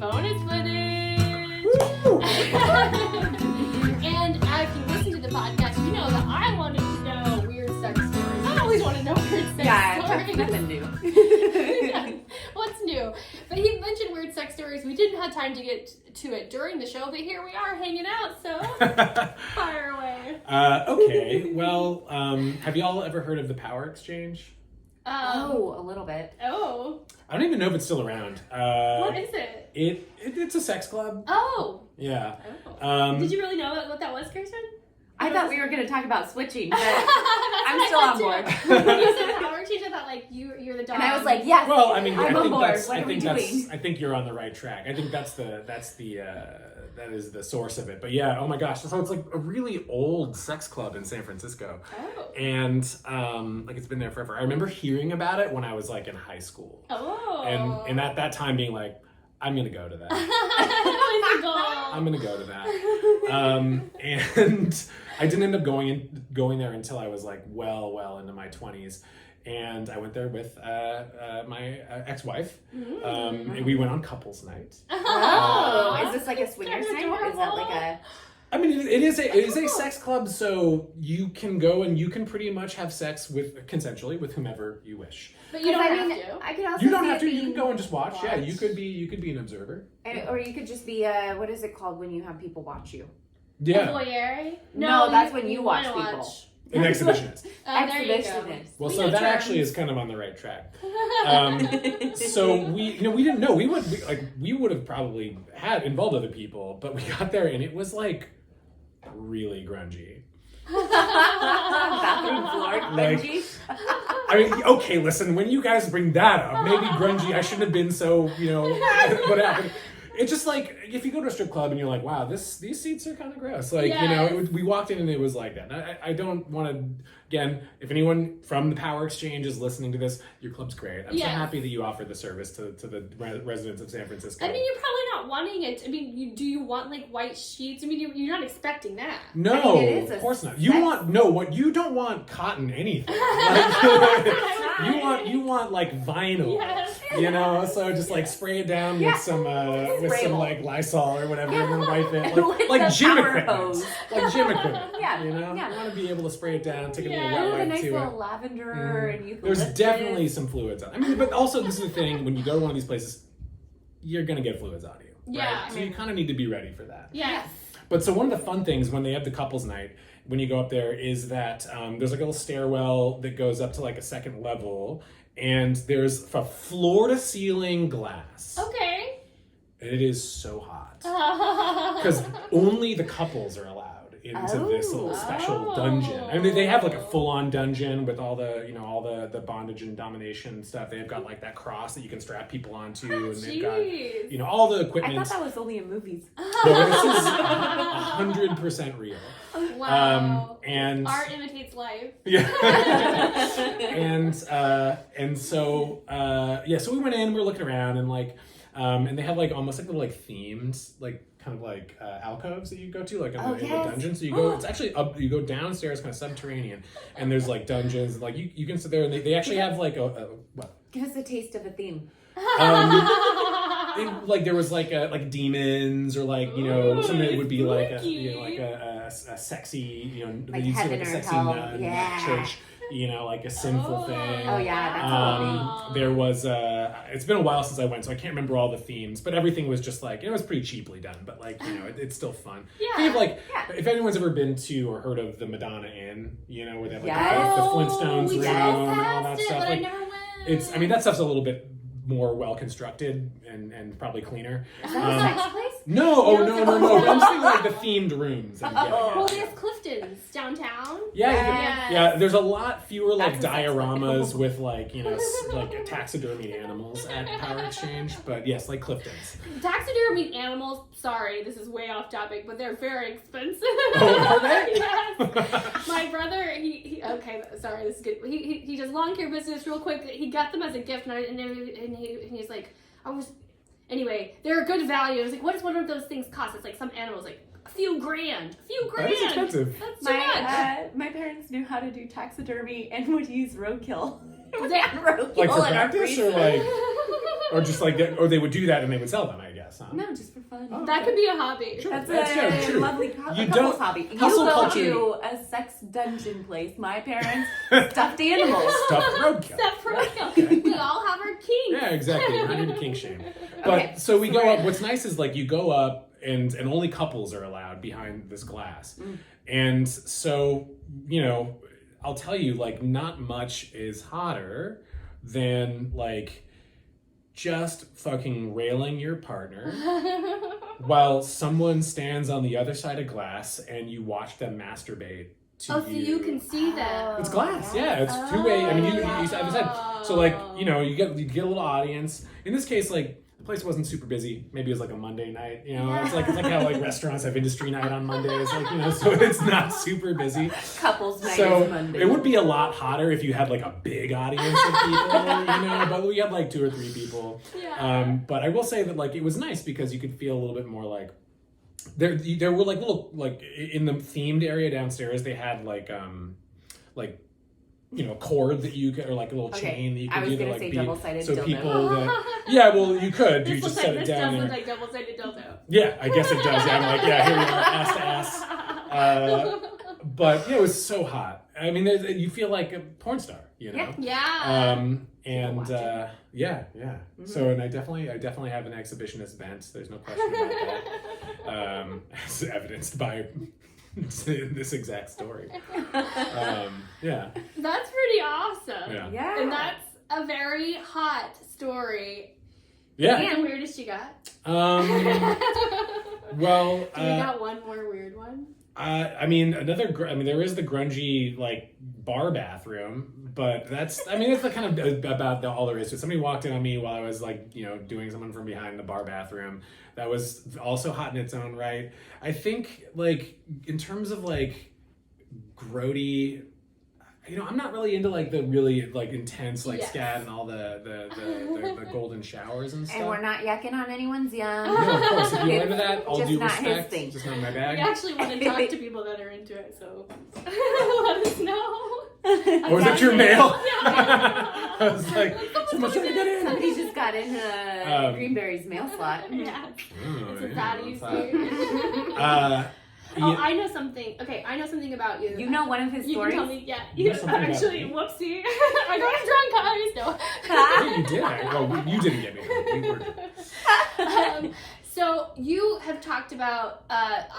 Bonus footage! And if you listen to the podcast, you know that I wanted to know weird sex stories. I always want to know weird sex stories. That's nothing new. Yeah, what's new? But he mentioned weird sex stories. We didn't have time to get to it during the show, but here we are hanging out, so fire away. Okay, well, have y'all ever heard of the power exchange? A little bit. Oh. I don't even know if it's still around. What is it? It's a sex club. Oh. Yeah. Oh. Did you really know what that was, Kirsten? I thought we were going to talk about switching, but I'm still on board. When you said power exchange, I thought like you're the dog. And I was like, yes. Well, I mean, I'm on board. I think you're on the right track. I think that is the source of it. But yeah, oh my gosh. So it's like a really old sex club in San Francisco. Oh. And like it's been there forever. I remember hearing about it when I was like in high school. Oh. And at that time being like, I'm gonna go to that. I'm gonna go to that. And I didn't end up going there until I was like well into my 20s. And I went there with my ex-wife. And we went on couples night. Is this like a swingers night, or is that like a... I mean, it is a sex club, so you can go and you can pretty much have sex consensually with whomever you wish. But you don't have to. I could also You don't have to. You can go and just watch. Yeah, you could be an observer. Or you could just be what is it called when you have people watch you? Yeah. A voyeur? No, that's when you watch people. An exhibitionist. Exhibitionist. Well, so that actually is kind of on the right track. So we didn't know. We would have probably involved other people, but we got there and it was like really grungy. Bathroom floor grungy. I mean, okay, listen, when you guys bring that up, maybe grungy, I shouldn't have been so, what happened. It's just like, if you go to a strip club and you're like, wow, these seats are kind of gross. Like, yes. We walked in and it was like that. I don't want to, again, if anyone from the Power Exchange is listening to this, your club's great. I'm so happy that you offer the service to the residents of San Francisco. I mean, you're probably not wanting it. I mean, do you want like white sheets? I mean, you're not expecting that. No, of course not. You don't want cotton anything. Like, you want like vinyl. Yes. So just like spray it down with some like Lysol or whatever, and then wipe it like gym equipment. Like gym equipment. You want to be able to spray it down, take a little wet wipe a nice to little it. lavender and eucalyptus. There's definitely some fluids on. I mean, but also this is the thing, when you go to one of these places, you're gonna get fluids on you. Yeah. Right? So you kind of need to be ready for that. Yes. But so one of the fun things when they have the couples night, when you go up there, is that there's like a little stairwell that goes up to like a second level, and there's a floor to ceiling glass. Okay. And it is so hot. Because only the couples are allowed into this little special dungeon. I mean, they have like a full-on dungeon with all the the bondage and domination stuff. They've got like that cross that you can strap people onto, and they've got all the equipment. I thought that was only in movies. No, this is 100% real. Wow. And art imitates life. Yeah. and so so we went in, we were looking around, and like and they have like almost like little like themed like kind of like alcoves that you go to like in the dungeon. So you go, it's actually up, you go downstairs, kind of subterranean, and there's like dungeons, like you can sit there, and they actually have like what? Give us a taste of a theme. Like there was like demons, or like something that would be like a sexy like you'd see heaven like a or sexy hell. nun at church, like a sinful thing. Oh yeah, that's all. There was it's been a while since I went, so I can't remember all the themes, but everything was just like, it was pretty cheaply done, but like it's still fun. If anyone's ever been to or heard of the Madonna Inn, where they have like the Flintstones room and all that stuff. But I never went. I mean, that stuff's a little bit more well constructed and probably cleaner. Is that a sex place? No, no. I'm saying like the themed rooms. Well, there's Clifton's downtown. Yeah. There's a lot fewer like dioramas with like like taxidermy animals at Power Exchange, but yes, like Clifton's. Taxidermy animals. Sorry, this is way off topic, but they're very expensive. Oh, are they? Yes. My brother, he okay. Sorry, this is good. He does lawn care business real quick. He got them as a gift, and he's like, anyway, they're a good value. I was like, what does one of those things cost? It's like some animals, like a few grand. That is expensive. That's too much. My parents knew how to do taxidermy and would use roadkill. Roadkill like for practice, or like, or just like, or they would do that and they would sell them, I guess. huh? No, just for fun. Oh, That could be a hobby. Sure. That's That's a true. lovely You couple's don't- hobby. You hustle go culture- to a sex dungeon place. My parents stuffed animals. Stuffed roadkill. Except for we all have our kinks. Yeah, exactly. We're not here to kink shame. But Okay, so we so go we're up. in. What's nice is like you go up and only couples are allowed behind this glass. And so, you know, I'll tell you, like, not much is hotter than like just fucking railing your partner while someone stands on the other side of glass and you watch them masturbate to Oh, so you can see them. It's glass, yeah. It's two-way. I mean, you as I said. So like, you know, you get a little audience. In this case, like the place wasn't super busy. Maybe it was like a Monday night. You know, it's like how like restaurants have industry night on Mondays. Like, you know, so it's not super busy. Couples night So is Monday. it would be a lot hotter if you had like a big audience of people. You know, but we had like 2 or 3 people. Yeah. But I will say that like it was nice because you could feel a little bit more like. There were like little like in the themed area downstairs they had like you know, a cord that you could, or like a little chain that you could I was either gonna like say be double-sided so dildo. people that well you could you This just looks set like it this down does there. look like double-sided dildo. Yeah, I guess it does. Yeah, I'm like, yeah, here we are, ass to ass. But yeah, it was so hot. I mean, you feel like a porn star, you know. Yeah. And yeah. So, and I definitely have an exhibitionist bent. There's no question about that. As evidenced by this exact story. Yeah. That's pretty awesome. Yeah. And that's a very hot story. Yeah. What's the weirdest you got? Well, Do you got one more weird one? I mean, there is the grungy like bar bathroom, but that's the kind of about all there is to it. Somebody walked in on me while I was like, you know, doing someone from behind the bar bathroom. That was also hot in its own right. I think like in terms of like grody, you know, I'm not really into like the really like intense like scat and all the golden showers and stuff. And we're not yucking on anyone's yum. No, of course. If you're into that, all Just due not his respect. thing. Just not my bag. We actually want to talk to people that are into it, so let us know. Oh, was that your mail? Yeah. I was like, someone's trying to get in. Somebody just got in Greenberry's mail slot. Yeah. Oh, It's a yeah, fatty's what's here. Yeah. I know something. Okay, I know something about you. You know one of his You stories? can tell me, yeah. You know something about Actually, me? whoopsie. I got drunk, guys. Yeah, you did. Well, you didn't get me. You were. So you have talked about,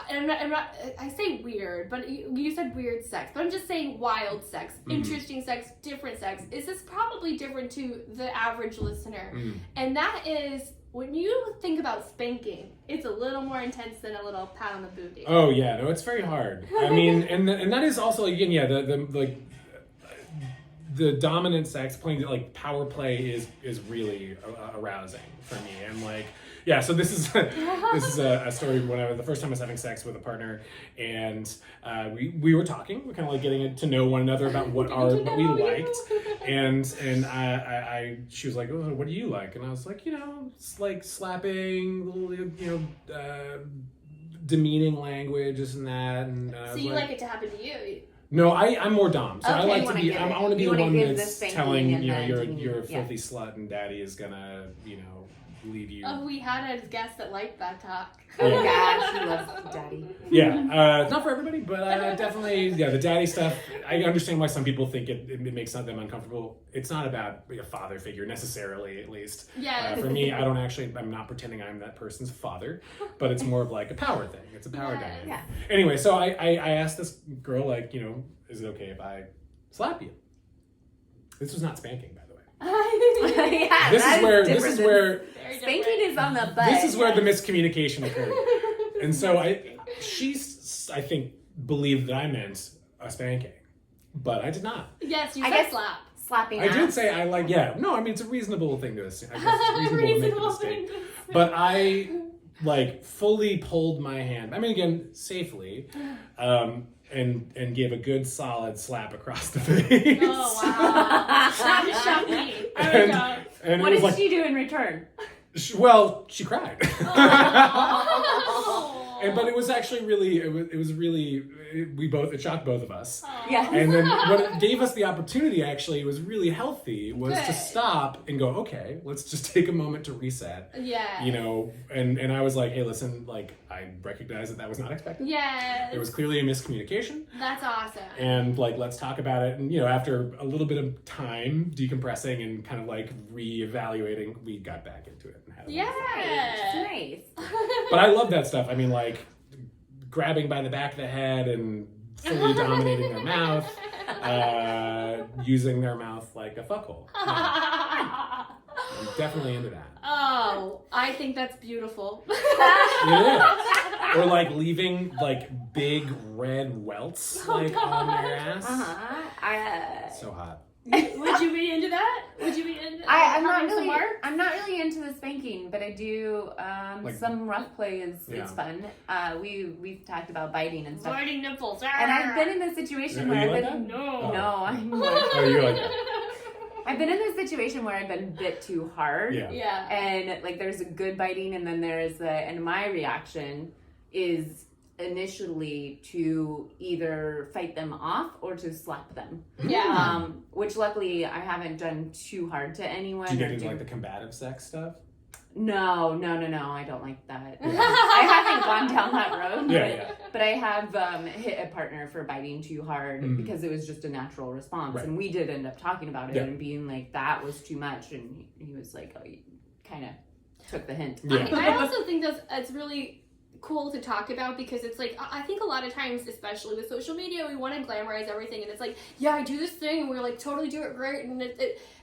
and I'm not, I say weird, but you said weird sex, but I'm just saying wild sex, interesting sex, different sex. Is this probably different to the average listener? And that is, when you think about spanking, it's a little more intense than a little pat on the booty. Oh yeah, no, it's very hard. I mean, and that is also again, yeah, the dominant sex playing like power play is really arousing for me, and like. Yeah, so this is a story when the first time I was having sex with a partner, and we were talking, we're kind of like getting to know one another about what we liked, and she was like, oh, what do you like? And I was like, you know, it's like slapping, little, you know, demeaning language, this and that, and So you like it to happen to you? No, I'm more dom. So Okay, I like to be. I want to be the one that's telling you know you're a filthy slut and daddy is gonna leave you. Oh, we had a guest that liked that talk. Oh gosh, he loves daddy. Yeah, not for everybody, but definitely, the daddy stuff. I understand why some people think it makes them uncomfortable. It's not about a father figure necessarily, at least. Yeah. For me, I'm not pretending I'm that person's father, but it's more of like a power thing. It's a power dynamic. Yeah. Anyway, so I asked this girl, like, you know, is it okay if I slap you? This was not spanking, by the way. Yeah, This is where spanking is on the butt. this is where the miscommunication occurred. And so I think believed that I meant a spanking, but I did not. Yes, you I said guess slap. slapping. I did ass. say I like, yeah. No, I mean it's a reasonable thing to assume. I guess it's reasonable to make a mistake. thing. But I like fully pulled my hand. I mean, again, safely, and gave a good solid slap across the face. Oh wow! That just shocked me. There we go. And What it did was like, she do in return? well, she cried. Oh. but it was actually really, it shocked both of us. Yeah. And then what it gave us the opportunity, actually, was really healthy, was to Good. stop and go, okay, let's just take a moment to reset. Yeah. You know, and I was like, hey, listen, like, I recognize that was not expected. Yes. There was clearly a miscommunication. That's awesome. And like, let's talk about it. And, you know, after a little bit of time decompressing and kind of like reevaluating, we got back into it. And had a Yeah. Nice. But I love that stuff. I mean, like, grabbing by the back of the head and fully dominating their mouth, using their mouth like a fuckhole. Yeah, I'm definitely into that. Oh, I think that's beautiful. It is. Or like leaving like big red welts like on their ass. So hot. Would you be into that? Would you be into I'm having some marks? not really into the spanking, but I do Like- some rough play is Yeah. fun. We've talked about biting and stuff. Biting nipples. And I've been in a situation Are you where like I've been that? No. no, I'm Oh, you're like that. I've been in this situation where I've been bit too hard. Yeah. Yeah. And like there's a good biting and then there's and my reaction is initially to either fight them off or to slap them. Yeah. Which luckily I haven't done too hard to anyone. Do you get or into like the combative sex stuff? No, I don't like that. Yeah. I haven't gone down that road. Yeah, But I have hit a partner for biting too hard Mhm. because it was just a natural response. Right. And we did end up talking about it Yeah. and being like, that was too much. And he was like, oh, you kind of took the hint. Yeah. I also think it's really cool to talk about because it's like I think a lot of times, especially with social media, we want to glamorize everything, and it's like, yeah, I do this thing and we're like totally do it great, and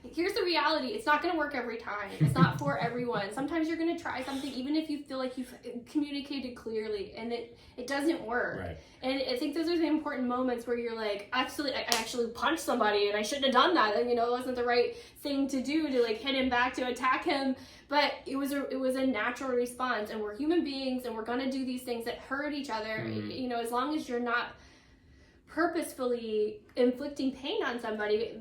here's the reality: it's not going to work every time. It's not for everyone. Sometimes you're going to try something even if you feel like you've communicated clearly, and it doesn't work. Right. And I think those are the important moments where you're like, I actually punched somebody and I shouldn't have done that, and it wasn't the right thing to do to like hit him back, to attack him. But it was a natural response, and we're human beings, and we're gonna do these things that hurt each other. Mm-hmm. As long as you're not purposefully inflicting pain on somebody,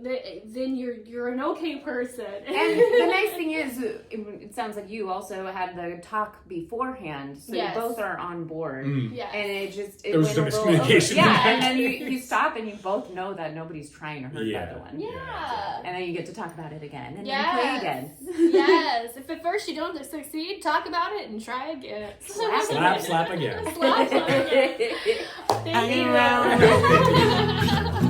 then you're an okay person. And the nice thing is, it sounds like you also had the talk beforehand, so Yes. you both are on board. Yes. And it There was went some a little over. miscommunication Yeah, there. and then you stop and you both know that nobody's trying to hurt the other one. Yeah. And then you get to talk about it again and Yes. then play again. Yes. If at first you don't succeed, talk about it and try again. Slap again. Slap again. Thank Hanging you. around.